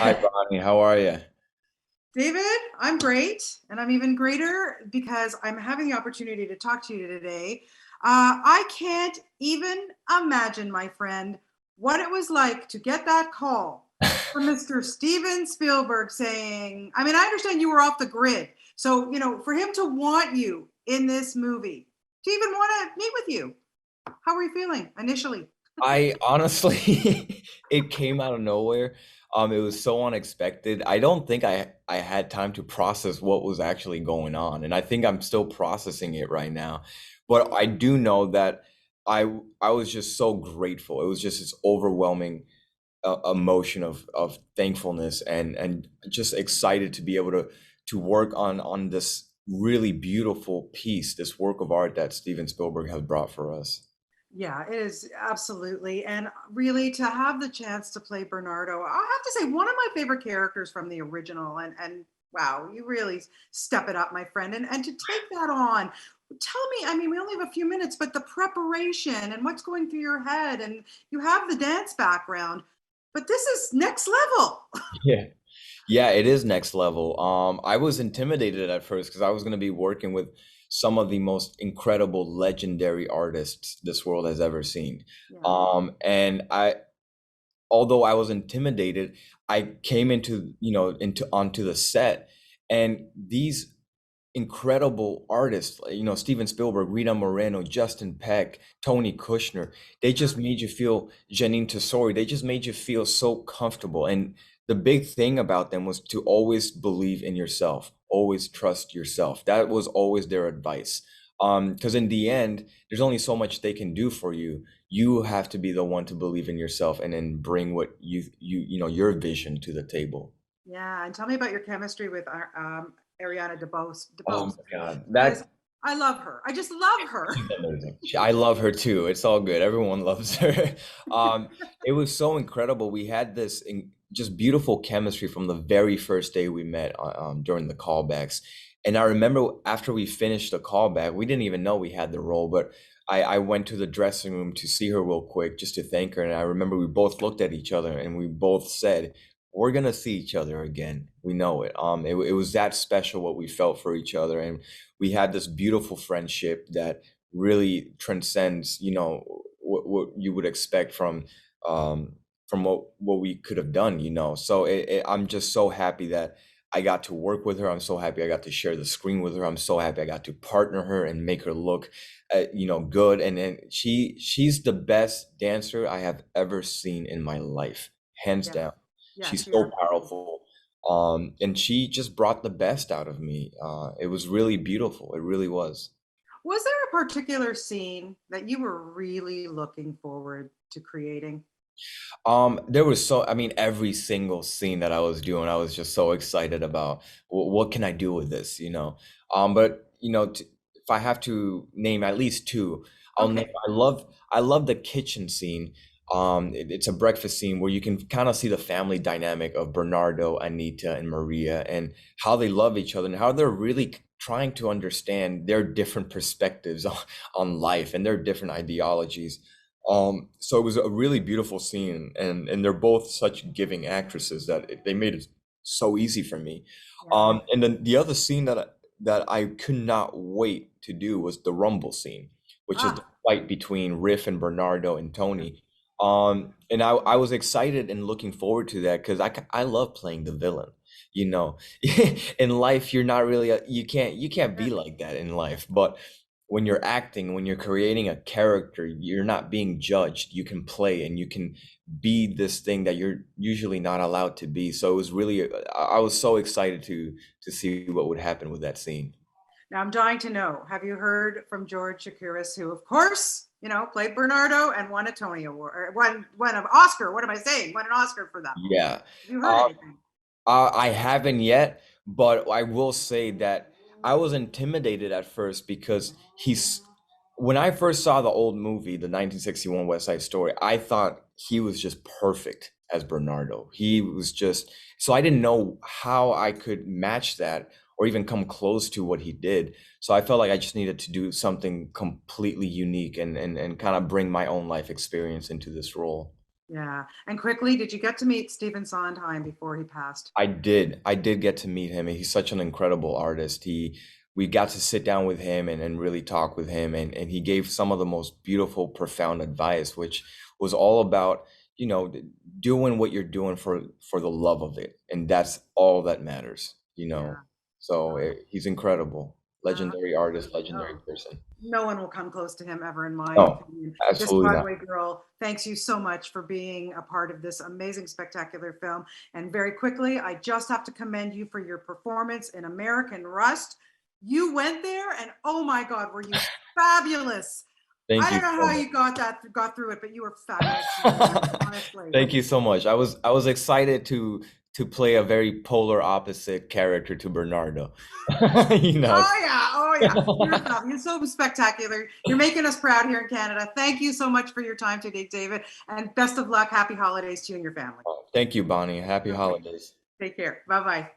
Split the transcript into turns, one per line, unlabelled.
Hi, Bonnie. How are you?
David, I'm great, and I'm even greater because I'm having the opportunity to talk to you today. I can't even imagine, my friend, what it was like to get that call from Mr. Steven Spielberg saying, I understand you were off the grid. So, for him to want you in this movie, to even want to meet with you, how were you feeling initially?
I honestly, it came out of nowhere. It was so unexpected. I don't think I had time to process what was actually going on, and I think I'm still processing it right now. But I do know that I was just so grateful. It was just this overwhelming emotion of thankfulness and just excited to be able to work on this really beautiful piece, this work of art that Steven Spielberg has brought for us.
Yeah, it is absolutely. And really to have the chance to play Bernardo, I have to say one of my favorite characters from the original and wow, you really step it up, my friend. And to take that on, tell me, we only have a few minutes, but the preparation and what's going through your head and you have the dance background, but this is next level.
Yeah. Yeah, it is next level. I was intimidated at first because I was going to be working with some of the most incredible, legendary artists this world has ever seen.
Yeah.
And although I was intimidated, I came into, into onto the set, and these incredible artists, Steven Spielberg, Rita Moreno, Justin Peck, Tony Kushner, they just made you feel, Janine Tesori, they just made you feel so comfortable. And the big thing about them was to always believe in yourself, always trust yourself. That was always their advice. Because in the end, there's only so much they can do for you. You have to be the one to believe in yourself and then bring what your vision to the table.
Yeah, and tell me about your chemistry with Ariana DeBose.
Oh
DeBose,
my God.
because
That
I love her. I just love her.
She's amazing. I love her too. It's all good. Everyone loves her. Um, it was so incredible. We had this just beautiful chemistry from the very first day we met during the callbacks. And I remember after we finished the callback, we didn't even know we had the role, but I went to the dressing room to see her real quick just to thank her. And I remember we both looked at each other and we both said, we're gonna see each other again. We know it. It was that special what we felt for each other. And we had this beautiful friendship that really transcends, what you would expect from what we could have done. So I'm just so happy that I got to work with her. I'm so happy I got to share the screen with her. I'm so happy I got to partner her and make her look, good. And she's the best dancer I have ever seen in my life, hands
Yes,
down.
yes,
She's
she
so
absolutely.
powerful. And she just brought the best out of me. It was really beautiful. It really was.
Was there a particular scene that you were really looking forward to creating?
There was I mean, every single scene that I was doing, I was just so excited about what can I do with this. But if I have to name at least two, I'll name.
Okay.
I love the kitchen scene. It's a breakfast scene where you can kind of see the family dynamic of Bernardo, Anita, and Maria, and how they love each other, and how they're really trying to understand their different perspectives on life and their different ideologies. So it was a really beautiful scene, and they're both such giving actresses that they made it so easy for me.
Yeah.
And then the other scene that I could not wait to do was the Rumble scene, which is the
Ah,
fight between Riff and Bernardo and Tony. And I was excited and looking forward to that because I love playing the villain. You know, in life, you're not really you can't
yeah.
be like that in life, but when you're acting, when you're creating a character, you're not being judged. You can play and you can be this thing that you're usually not allowed to be. So it was really, I was so excited to see what would happen with that scene.
Now I'm dying to know. Have you heard from George Chakiris, who, of course, played Bernardo and won a Tony Award, or won an Oscar? What am I saying? Won an Oscar for that movie.
Yeah.
Have you heard
Uh,
anything?
I haven't yet, but I will say that I was intimidated at first because when I first saw the old movie, the 1961 West Side Story, I thought he was just perfect as Bernardo. He was just, so I didn't know how I could match that or even come close to what he did. So I felt like I just needed to do something completely unique and kind of bring my own life experience into this role.
Yeah. And quickly, did you get to meet Stephen Sondheim before he passed?
I did get to meet him, and he's such an incredible artist. We got to sit down with him and really talk with him, and he gave some of the most beautiful, profound advice, which was all about, you know, doing what you're doing for the love of it, and that's all that matters, you know.
Yeah.
So he's incredible, legendary artist,
Absolutely.
legendary
Oh,
person.
no one will come close to him ever, in my
No,
opinion. This
absolutely not.
Broadway Girl, thanks you so much for being a part of this amazing, spectacular film. And very quickly, I just have to commend you for your performance in American Rust. You went there, and oh my God, were you fabulous! I
Thank you
don't know
so
how
much.
you got through it, but you were fabulous in that role, honestly.
Thank you so much. I was excited to play a very polar opposite character to Bernardo. You know.
Oh yeah, oh yeah. You're fab. You're so spectacular. You're making us proud here in Canada. Thank you so much for your time today, David, and best of luck. Happy holidays to you and your family.
Thank you, Bonnie. Happy
Okay,
holidays.
take care. Bye bye.